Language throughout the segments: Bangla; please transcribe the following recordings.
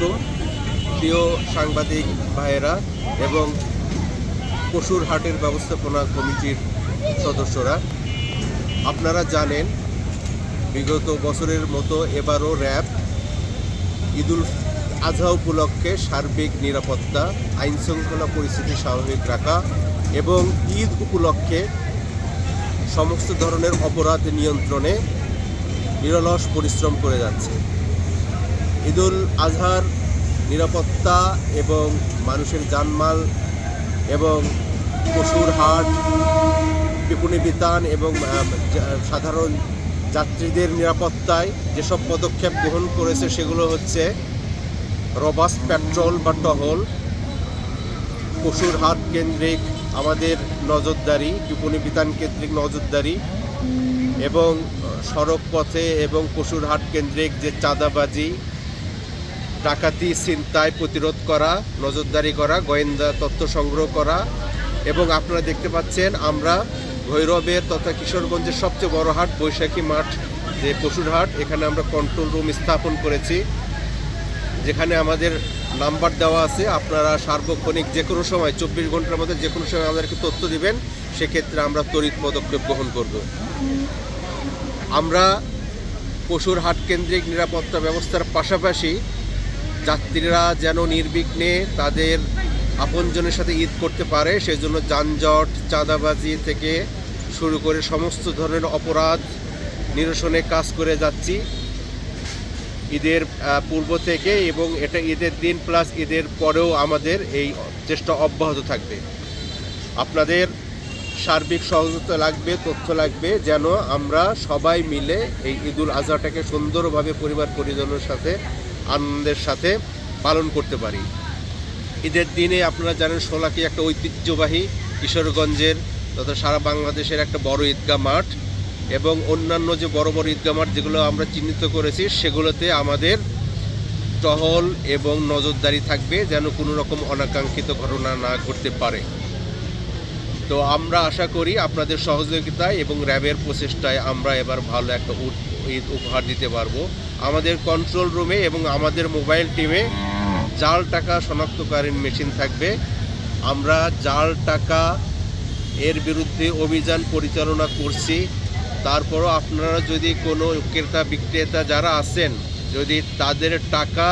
আলাইকুম প্রিয় সাংবাদিক ভাইয়েরা এবং পশুর হাটের ব্যবস্থাপনা কমিটির সদস্যরা, আপনারা জানেন বিগত বছরের মতো এবারও র্যাব ঈদুল আজহা উপলক্ষে সার্বিক নিরাপত্তা, আইনশৃঙ্খলা পরিস্থিতি স্বাভাবিক রাখা এবং ঈদ উপলক্ষে সমস্ত ধরনের অপরাধ নিয়ন্ত্রণে নিরলস পরিশ্রম করে যাচ্ছে। ঈদুল আজহার নিরাপত্তা এবং মানুষের জানমাল এবং পশুর হাট, বিপণী বিতান এবং সাধারণ যাত্রীদের নিরাপত্তায় যেসব পদক্ষেপ গ্রহণ করেছে সেগুলো হচ্ছে রবাস্ট প্যাট্রোল বা টহল, পশুর হাট কেন্দ্রিক আমাদের নজরদারি, বিপণী বিতান কেন্দ্রিক নজরদারি এবং সড়ক পথে এবং পশুর হাট কেন্দ্রিক যে চাঁদাবাজি, ডাকাতি, ছিনতাই প্রতিরোধ করা, নজরদারি করা, গোয়েন্দা তথ্য সংগ্রহ করা। এবং আপনারা দেখতে পাচ্ছেন আমরা ভৈরবের তথা কিশোরগঞ্জের সবচেয়ে বড় হাট বৈশাখী মাঠ যে পশুর হাট, এখানে আমরা কন্ট্রোল রুম স্থাপন করেছি, যেখানে আমাদের নাম্বার দেওয়া আছে। আপনারা সার্বক্ষণিক যে কোনো সময় 24 ঘন্টার মধ্যে যে কোনো সময় আমাদেরকে তথ্য দিবেন, সেক্ষেত্রে আমরা তড়িৎ পদক্ষেপ গ্রহণ করব। আমরা পশুর হাট কেন্দ্রিক নিরাপত্তা ব্যবস্থার পাশাপাশি যাত্রীরা যেন নির্বিঘ্নে তাদের আপনজনের সাথে ঈদ করতে পারে সেজন্য যানজট, চাঁদাবাজি থেকে শুরু করে সমস্ত ধরনের অপরাধ নিরসনে কাজ করে যাচ্ছি ঈদের পূর্ব থেকে, এবং এটা ঈদের দিন প্লাস ঈদের পরেও আমাদের এই চেষ্টা অব্যাহত থাকবে। আপনাদের সার্বিক সহযোগিতা লাগবে, তথ্য লাগবে, যেন আমরা সবাই মিলে এই ঈদুল আজহাটাকে সুন্দরভাবে পরিবার পরিজনের সাথে আনন্দের সাথে পালন করতে পারি। ঈদের দিনে আপনারা জানেন শোলাকি একটা ঐতিহ্যবাহী কিশোরগঞ্জের তথা সারা বাংলাদেশের একটা বড় ঈদগাহ মাঠ এবং অন্যান্য যে বড় বড় ঈদগাহ মাঠ যেগুলো আমরা চিহ্নিত করেছি সেগুলোতে আমাদের টহল এবং নজরদারি থাকবে যেন কোনো রকম অনাকাঙ্ক্ষিত ঘটনা না ঘটতে পারে। তো আমরা আশা করি আপনাদের সহযোগিতায় এবং র্যাবের প্রচেষ্টায় আমরা এবার ভালো একটা ঈদ উপহার দিতে পারবো। আমাদের কন্ট্রোল রুমে এবং আমাদের মোবাইল টিমে জাল টাকা শনাক্তকারী মেশিন থাকবে। আমরা জাল টাকা এর বিরুদ্ধে অভিযান পরিচালনা করছি। তারপরও আপনারা যদি কোনো ক্রেতা বিক্রেতা যারা আছেন, যদি তাদের টাকা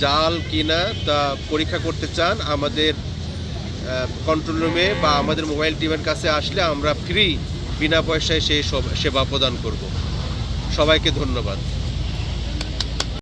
জাল কিনা তা পরীক্ষা করতে চান, আমাদের কন্ট্রোল রুমে বা আমাদের মোবাইল টিমের কাছে আসলে আমরা ফ্রি বিনা পয়সায় সেই সেবা প্রদান করব। সবাইকে ধন্যবাদ।